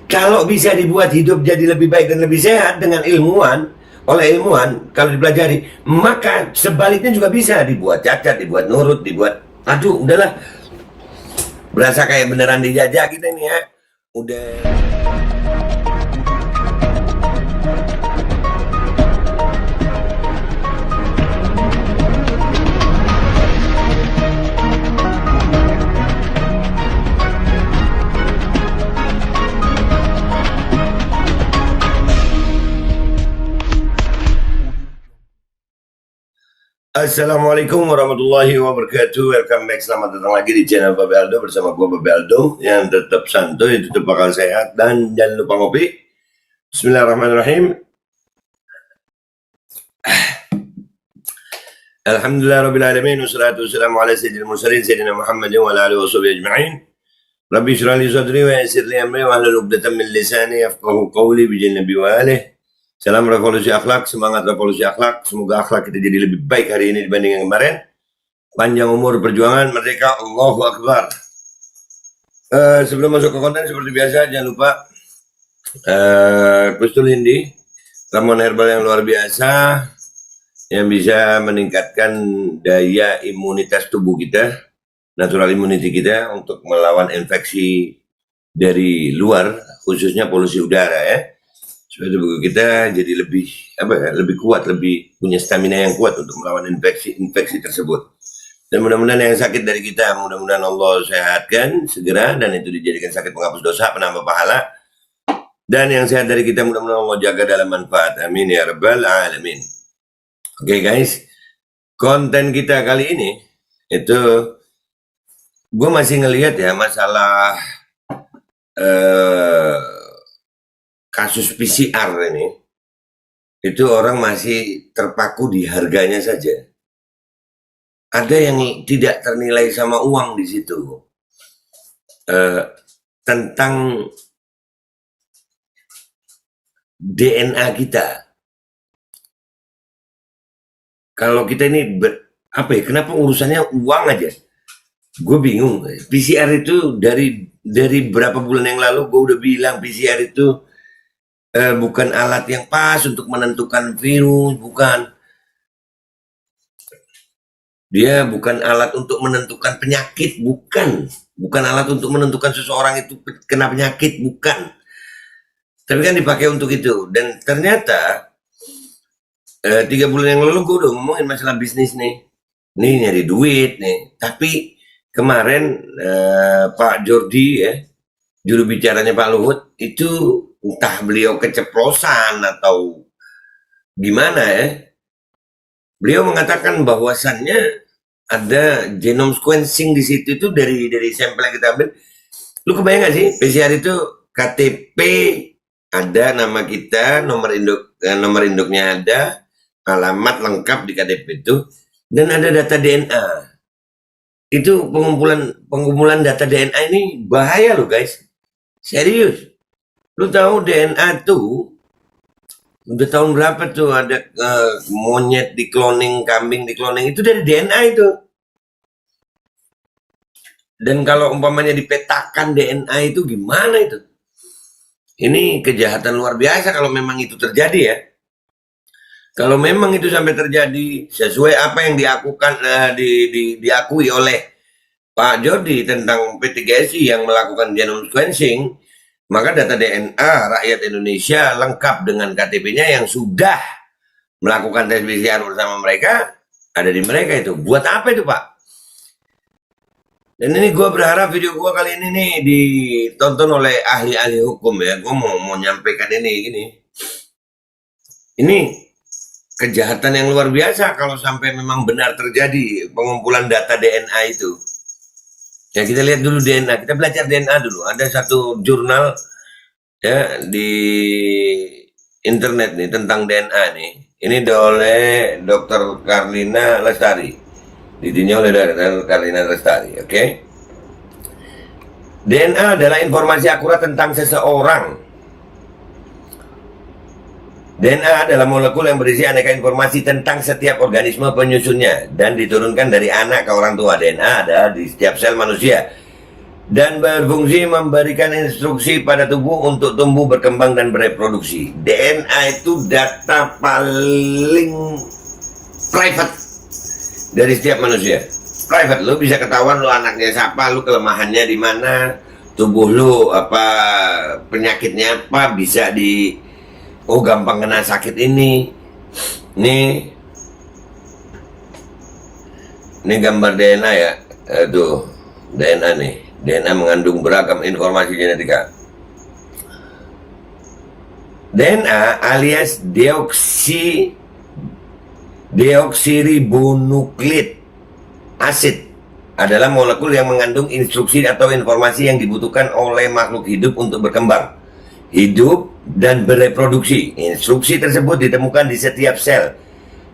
Kalau bisa dibuat hidup jadi lebih baik dan lebih sehat dengan ilmuwan, oleh ilmuwan, kalau dipelajari, maka sebaliknya juga bisa dibuat cacat, dibuat nurut, dibuat, aduh udahlah, berasa kayak beneran dijajah kita ini ya. Udah. Assalamualaikum warahmatullahi wabarakatuh. Welcome back, selamat datang lagi di channel Babe Aldo bersama gue Babe Aldo yang tetap santuy, tetap bakal sehat, dan jangan lupa ngopi. Bismillahirrahmanirrahim. Alhamdulillahirrabbilalamin. Wassalatu wassalamu ala sayyidil mursalin Sayyidina Muhammadin wa ala alihi wa sahbihi ajma'in. Rabbi shrah li sadri wa yassir li amri wa hlul 'uqdatam min lisani yafqahu qawli bi nabi wa alihi. Salam revolusi akhlak, semangat revolusi akhlak. Semoga akhlak kita jadi lebih baik hari ini dibanding yang kemarin. Panjang umur perjuangan, merdeka, Allahu Akbar. Sebelum masuk ke konten, seperti biasa, jangan lupa Kustul Hindi, ramuan herbal yang luar biasa, yang bisa meningkatkan daya imunitas tubuh kita, natural immunity kita, untuk melawan infeksi dari luar, khususnya polusi udara ya. Supaya tubuh kita jadi lebih kuat, lebih punya stamina yang kuat untuk melawan infeksi tersebut. Dan mudah-mudahan yang sakit dari kita, mudah-mudahan Allah sehatkan segera, dan itu dijadikan sakit penghapus dosa, penambah pahala. Dan yang sehat dari kita, mudah-mudahan Allah jaga dalam manfaat. Amin ya rabbal alamin. Oke guys, konten kita kali ini itu gue masih ngelihat ya masalah kasus PCR ini, itu orang masih terpaku di harganya saja. Ada yang tidak ternilai sama uang di situ. Tentang DNA kita. Kalau kita ini kenapa urusannya uang aja? Gue bingung. PCR itu dari berapa bulan yang lalu gue udah bilang PCR itu bukan alat yang pas untuk menentukan virus, bukan. Dia bukan alat untuk menentukan penyakit, bukan. Bukan alat untuk menentukan seseorang itu kena penyakit, bukan. Tapi kan dipakai untuk itu. Dan ternyata 3 bulan yang lalu gue udah ngomongin masalah bisnis nih. Nih nyari duit nih. Tapi kemarin Pak Jordi ya, juru bicaranya Pak Luhut, itu entah beliau keceplosan atau gimana ya, beliau mengatakan bahwasannya ada genome sequencing di situ itu dari sampel yang kita ambil. Lu kebayang gak sih, PCR itu KTP ada, nama kita, nomor induknya ada, alamat lengkap di KTP itu, dan ada data DNA. Itu pengumpulan data DNA ini bahaya loh guys, serius. Lu tahu DNA tuh udah tahun berapa tuh ada monyet di cloning, kambing di cloning, itu dari DNA itu. Dan kalau umpamanya dipetakan DNA itu gimana itu? Ini kejahatan luar biasa kalau memang itu terjadi ya. Kalau memang itu sampai terjadi sesuai apa yang diakui oleh Pak Jordi tentang P3GSI yang melakukan genome sequencing, maka data DNA rakyat Indonesia lengkap dengan KTP-nya yang sudah melakukan tes PCR bersama mereka, ada di mereka itu. Buat apa itu Pak? Dan ini gue berharap video gue kali ini nih ditonton oleh ahli-ahli hukum ya. Gue mau nyampaikan ini. Ini kejahatan yang luar biasa kalau sampai memang benar terjadi pengumpulan data DNA itu. Ya kita lihat dulu DNA, kita belajar DNA dulu. Ada satu jurnal ya di internet nih tentang DNA nih. Ini oleh Dr. Karlina Lestari. Didinya oleh Dr. Karlina Lestari, oke? DNA adalah informasi akurat tentang seseorang. DNA adalah molekul yang berisi aneka informasi tentang setiap organisme penyusunnya dan diturunkan dari anak ke orang tua. DNA ada di setiap sel manusia. dan berfungsi memberikan instruksi pada tubuh untuk tumbuh, berkembang, dan bereproduksi. DNA itu data paling private dari setiap manusia. Private, lu bisa ketahuan lu anaknya siapa, lu kelemahannya di mana, tubuh lu apa, penyakitnya apa, bisa gampang kena sakit ini. Ini gambar DNA ya. Tuh, DNA nih. DNA mengandung beragam informasi genetika. DNA alias deoksiribonukleik asid adalah molekul yang mengandung instruksi atau informasi yang dibutuhkan oleh makhluk hidup untuk berkembang, hidup, dan bereproduksi. Instruksi tersebut ditemukan di setiap sel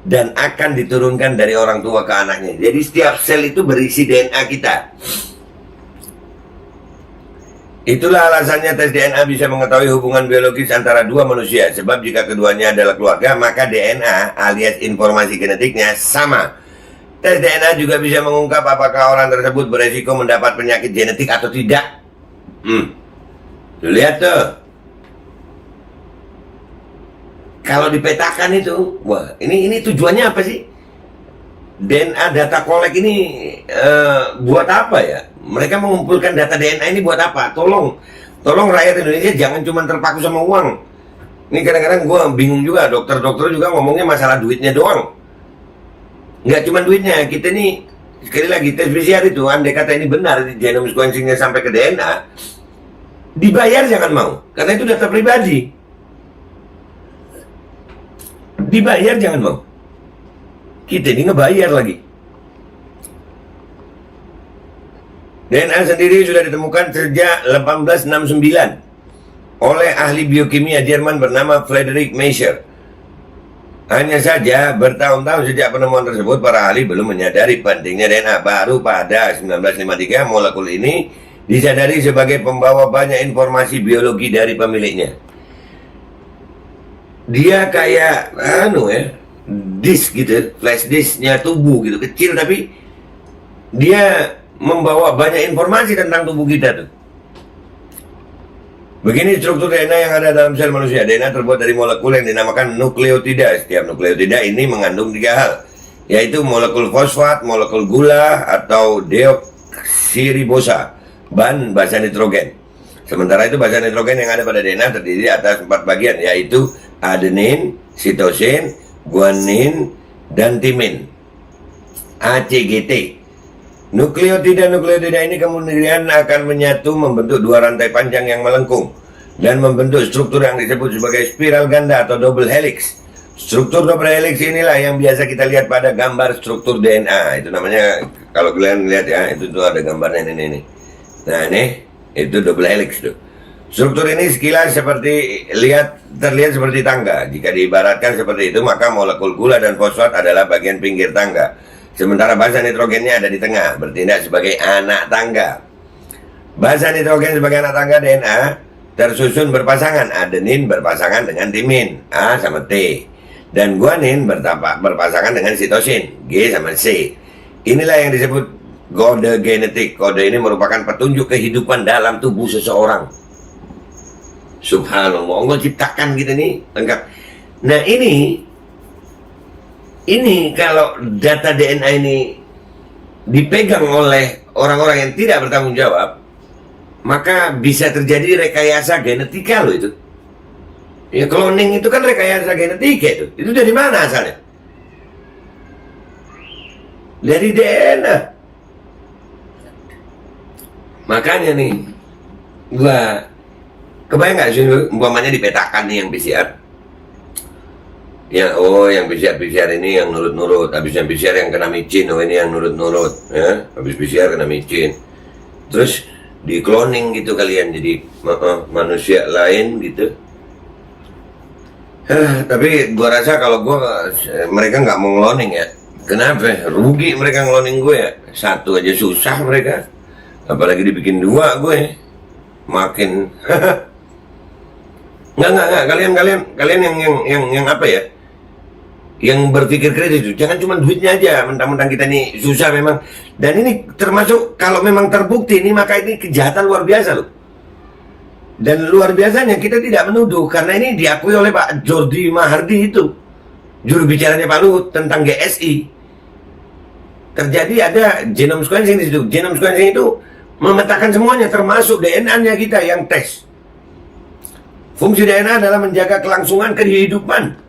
dan akan diturunkan dari orang tua ke anaknya. Jadi setiap sel itu berisi DNA kita. Itulah alasannya tes DNA bisa mengetahui hubungan biologis antara dua manusia. Sebab jika keduanya adalah keluarga, maka DNA alias informasi genetiknya sama. Tes DNA juga bisa mengungkap apakah orang tersebut beresiko mendapat penyakit genetik atau tidak. Lihat tuh. Kalau dipetakan itu, wah, ini tujuannya apa sih? DNA data kolek ini buat apa ya? Mereka mengumpulkan data DNA ini buat apa? Tolong rakyat Indonesia jangan cuma terpaku sama uang. Ini kadang-kadang gue bingung juga, dokter-dokter juga ngomongnya masalah duitnya doang. Nggak cuma duitnya, kita nih sekali lagi tes PCR itu, andai kata ini benar, genome sequencingnya sampai ke DNA, dibayar jangan mau, karena itu data pribadi. Dibayar jangan mau. Kita ini ngebayar lagi. DNA sendiri sudah ditemukan sejak 1869 oleh ahli biokimia Jerman bernama Friedrich Miescher. Hanya saja bertahun-tahun sejak penemuan tersebut, para ahli belum menyadari pentingnya DNA. Baru pada 1953 molekul ini disadari sebagai pembawa banyak informasi biologi dari pemiliknya. Dia kayak disk gitu, flash disknya tubuh gitu, kecil tapi dia membawa banyak informasi tentang tubuh kita tuh. Begini struktur DNA yang ada dalam sel manusia. DNA terbuat dari molekul yang dinamakan nukleotida. Setiap nukleotida ini mengandung 3 hal, yaitu molekul fosfat, molekul gula, atau deoksiribosa, bahan basa nitrogen. Sementara itu basa nitrogen yang ada pada DNA terdiri atas 4 bagian, yaitu adenin, sitosin, guanin, dan timin. ACGT. Nukleotida ini kemudian akan menyatu membentuk 2 rantai panjang yang melengkung dan membentuk struktur yang disebut sebagai spiral ganda atau double helix. Struktur double helix inilah yang biasa kita lihat pada gambar struktur DNA. Itu namanya, kalau kalian lihat ya, itu tuh ada gambarnya ini. Nah ini, itu double helix tuh. Struktur ini sekilas terlihat seperti tangga. Jika diibaratkan seperti itu, maka molekul gula dan fosfat adalah bagian pinggir tangga. Sementara basa nitrogennya ada di tengah, bertindak sebagai anak tangga. Basa nitrogen sebagai anak tangga DNA tersusun berpasangan. Adenin berpasangan dengan timin, A sama T. Dan guanin berpasangan dengan sitosin, G sama C. Inilah yang disebut kode genetik. Kode ini merupakan petunjuk kehidupan dalam tubuh seseorang. Subhanallah, Allah ciptakan gitu nih, lengkap. Nah ini kalau data DNA ini dipegang oleh orang-orang yang tidak bertanggung jawab, maka bisa terjadi rekayasa genetika loh itu. Ya cloning itu kan rekayasa genetika itu. Itu dari mana asalnya? Dari DNA. Makanya nih, gua kebayang nggak sih umpamanya dipetakan nih yang PCR. Ya, yang PCR ini yang nurut-nurut, habis yang PCR yang kena micin, ini yang nurut-nurut, ya, habis PCR kena micin, terus di cloning gitu kalian jadi manusia lain gitu. Tapi gua rasa kalau mereka nggak mau cloning ya, kenapa? Rugi mereka cloning gue ya, 1 aja susah mereka, apalagi dibikin 2 gue, makin nggak kalian yang apa ya? yang berpikir kritis itu. Jangan cuma duitnya aja, mentang-mentang kita ini susah memang. Dan ini termasuk kalau memang terbukti ini, maka ini kejahatan luar biasa loh. Dan luar biasanya kita tidak menuduh, karena ini diakui oleh Pak Jordi Mahardi itu, juru bicaranya Pak Luhut tentang GSI. Terjadi ada genome sequencing di situ. Genome sequencing itu memetakan semuanya, termasuk DNA-nya kita yang tes. Fungsi DNA adalah menjaga kelangsungan kehidupan.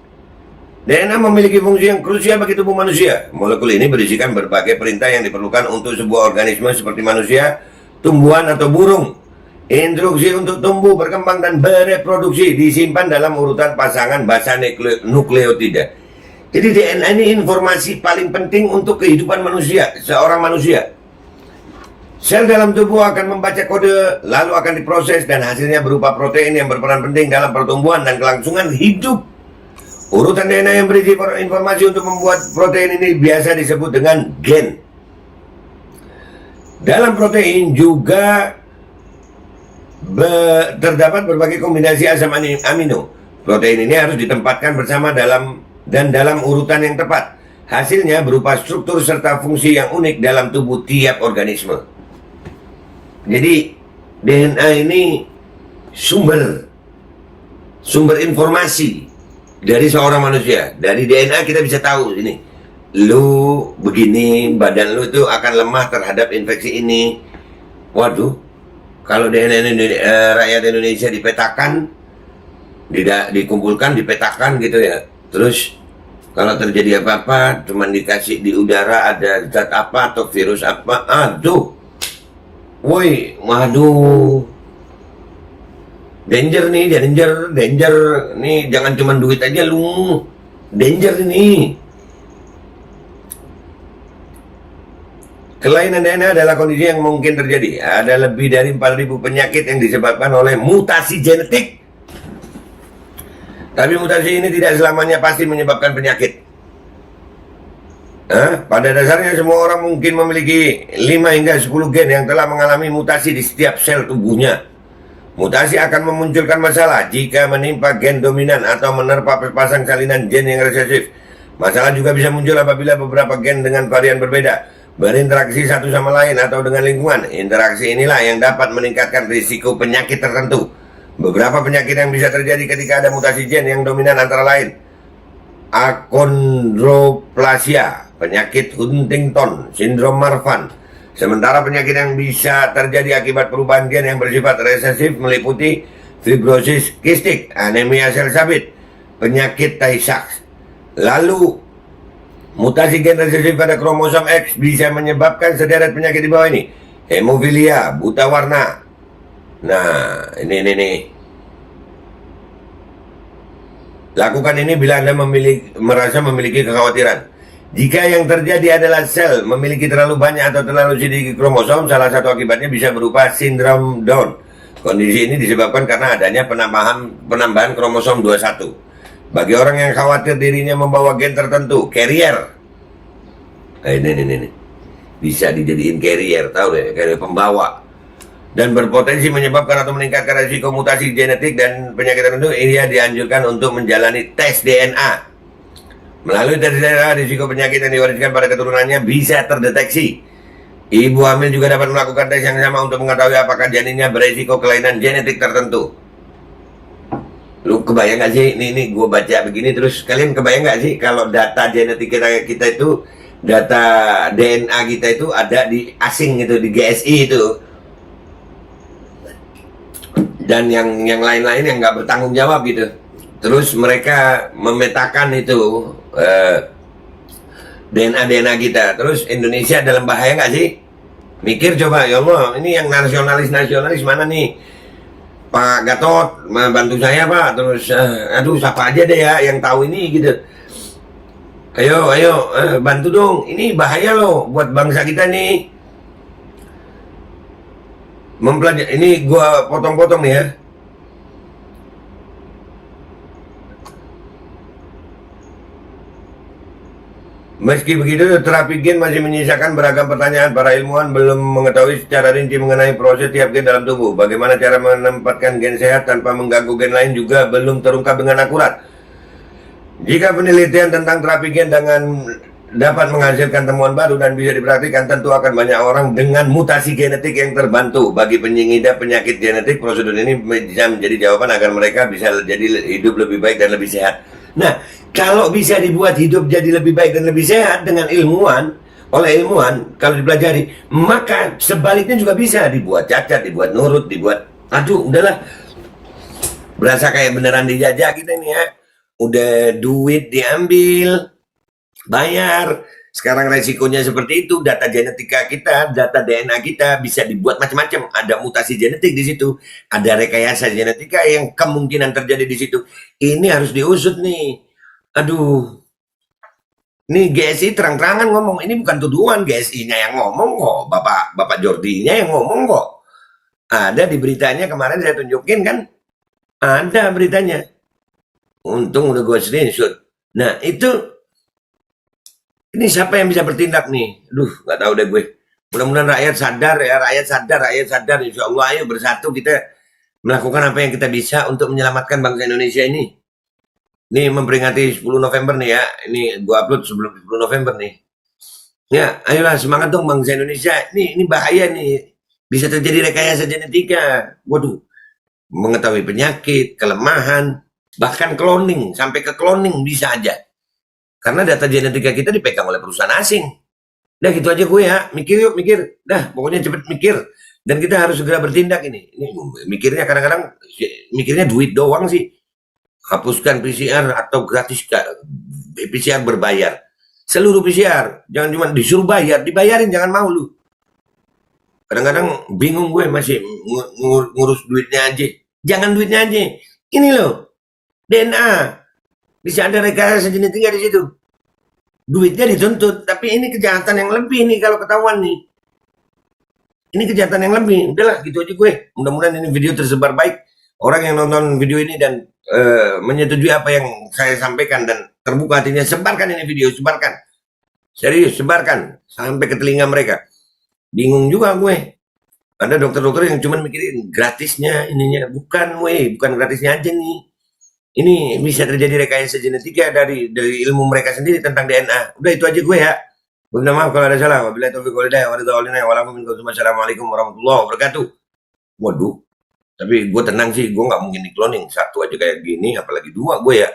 DNA memiliki fungsi yang krusial bagi tubuh manusia. Molekul ini berisikan berbagai perintah yang diperlukan untuk sebuah organisme seperti manusia, tumbuhan, atau burung. Instruksi untuk tumbuh, berkembang, dan bereproduksi disimpan dalam urutan pasangan basa nukleotida. Jadi DNA ini informasi paling penting untuk kehidupan manusia, seorang manusia. Sel dalam tubuh akan membaca kode, lalu akan diproses, dan hasilnya berupa protein yang berperan penting dalam pertumbuhan dan kelangsungan hidup. Urutan DNA yang berisi informasi untuk membuat protein ini biasa disebut dengan gen. Dalam protein juga terdapat berbagai kombinasi asam amino. Protein ini harus ditempatkan bersama dalam urutan yang tepat. Hasilnya berupa struktur serta fungsi yang unik dalam tubuh tiap organisme. Jadi DNA ini sumber informasi dari seorang manusia. Dari DNA kita bisa tahu ini, lu begini, badan lu itu akan lemah terhadap infeksi ini. Waduh, kalau DNA rakyat Indonesia dipetakan, dikumpulkan, dipetakan gitu ya. Terus kalau terjadi apa-apa, cuman dikasih di udara ada zat apa atau virus apa, aduh, woi, waduh. Danger nih, danger nih, jangan cuma duit aja lu, danger ini. Kelainan DNA adalah kondisi yang mungkin terjadi. Ada lebih dari 4.000 penyakit yang disebabkan oleh mutasi genetik. Tapi mutasi ini tidak selamanya pasti menyebabkan penyakit. Pada dasarnya semua orang mungkin memiliki 5 hingga 10 gen yang telah mengalami mutasi di setiap sel tubuhnya. Mutasi akan memunculkan masalah jika menimpa gen dominan atau menerpa pasang salinan gen yang resesif. Masalah juga bisa muncul apabila beberapa gen dengan varian berbeda berinteraksi satu sama lain atau dengan lingkungan. Interaksi inilah yang dapat meningkatkan risiko penyakit tertentu. Beberapa penyakit yang bisa terjadi ketika ada mutasi gen yang dominan antara lain achondroplasia, penyakit Huntington, sindrom Marfan. Sementara penyakit yang bisa terjadi akibat perubahan gen yang bersifat resesif meliputi fibrosis kistik, anemia sel sabit, penyakit Tay-Sachs. Lalu, mutasi gen resesif pada kromosom X bisa menyebabkan sederet penyakit di bawah ini. Hemofilia, buta warna. Nah, ini. Lakukan ini bila Anda merasa memiliki kekhawatiran. Jika yang terjadi adalah sel memiliki terlalu banyak atau terlalu sedikit kromosom, salah satu akibatnya bisa berupa sindrom Down. Kondisi ini disebabkan karena adanya penambahan kromosom 21. Bagi orang yang khawatir dirinya membawa gen tertentu, carrier. Ini. Bisa dijadiin carrier, tahu deh, carrier pembawa. Dan berpotensi menyebabkan atau meningkatkan risiko mutasi genetik dan penyakit tertentu, ia dianjurkan untuk menjalani tes DNA. Melalui tes DNA, risiko penyakit yang diwariskan pada keturunannya bisa terdeteksi. Ibu hamil juga dapat melakukan tes yang sama untuk mengetahui apakah janinnya berisiko kelainan genetik tertentu. Lu kebayang gak sih, ini gue baca begini terus, kalian kebayang gak sih kalau data genetik kita itu, data DNA kita itu ada di asing gitu, di GSI itu. Dan yang lain-lain yang gak bertanggung jawab gitu. Terus mereka memetakan itu DNA kita. Terus Indonesia dalam bahaya nggak sih? Mikir coba, ya Allah, ini yang nasionalis mana nih? Pak Gatot, bantu saya Pak. Terus, aduh, siapa aja deh ya yang tahu ini gitu. Ayo, bantu dong. Ini bahaya loh buat bangsa kita nih. Mempelajari, ini gua potong-potong nih ya. Meski begitu, terapi gen masih menyisakan beragam pertanyaan. Para ilmuwan belum mengetahui secara rinci mengenai proses tiap gen dalam tubuh. Bagaimana cara menempatkan gen sehat tanpa mengganggu gen lain juga belum terungkap dengan akurat. Jika penelitian tentang terapi gen dengan dapat menghasilkan temuan baru dan bisa dipraktikkan, tentu akan banyak orang dengan mutasi genetik yang terbantu. Bagi pengidap penyakit genetik, prosedur ini bisa menjadi jawaban agar mereka bisa jadi hidup lebih baik dan lebih sehat. Nah, kalau bisa dibuat hidup jadi lebih baik dan lebih sehat dengan ilmuwan, oleh ilmuwan, kalau dipelajari, maka sebaliknya juga bisa dibuat cacat, dibuat nurut, dibuat, aduh, udahlah, berasa kayak beneran dijajah kita ini ya. Udah duit diambil, bayar. Sekarang resikonya seperti itu, data genetika kita, data DNA kita bisa dibuat macam-macam. Ada mutasi genetik di situ, ada rekayasa genetika yang kemungkinan terjadi di situ. Ini harus diusut nih. Aduh, nih GSI terang-terangan ngomong, ini bukan tuduhan, GSI-nya yang ngomong kok, Bapak Jordinya yang ngomong kok. Ada di beritanya kemarin saya tunjukin kan, ada beritanya. Untung udah gue screenshot. Nah itu, ini siapa yang bisa bertindak nih? Duh, nggak tahu deh gue. Mudah-mudahan rakyat sadar ya, rakyat sadar. Insya Allah ayo bersatu kita melakukan apa yang kita bisa untuk menyelamatkan bangsa Indonesia ini. Ini memperingati 10 November nih ya. Ini gue upload sebelum 10 November nih. Ya, ayolah semangat dong bangsa Indonesia. Ini bahaya nih. Bisa terjadi rekayasa genetika. Waduh, mengetahui penyakit, kelemahan, bahkan cloning, sampai ke cloning bisa aja. Karena data genetika kita dipegang oleh perusahaan asing. Udah gitu aja gue ya, mikir yuk, mikir. Dah, pokoknya cepet mikir. Dan kita harus segera bertindak ini. Ini mikirnya kadang-kadang, mikirnya duit doang sih. Hapuskan PCR atau gratis PCR berbayar. Seluruh PCR, jangan cuma disuruh bayar, dibayarin, jangan mau lu. Kadang-kadang bingung gue masih ngurus duitnya aja. Jangan duitnya aja. Ini loh, DNA. Bisa ada rekayasa genetika di situ. Duitnya dituntut, tapi ini kejahatan yang lebih nih kalau ketahuan nih. Ini kejahatan yang lebih. Udahlah, gitu aja gue. Mudah-mudahan ini video tersebar baik. Orang yang nonton video ini dan menyetujui apa yang saya sampaikan dan terbuka hatinya, sebarkan ini video, sebarkan. Serius, sebarkan sampai ke telinga mereka. Bingung juga gue. Ada dokter-dokter yang cuma mikirin gratisnya ininya, bukan gratisnya aja nih. Ini bisa terjadi rekayasa genetika dari ilmu mereka sendiri tentang DNA. Udah itu aja gue ya. Gue minta maaf kalau ada salah. Wabillahi taufiq wal hidayah. Wassalamualaikum warahmatullahi wabarakatuh. Waduh. Tapi gue tenang sih, gue nggak mungkin di cloning. Satu aja kayak gini, apalagi dua gue ya.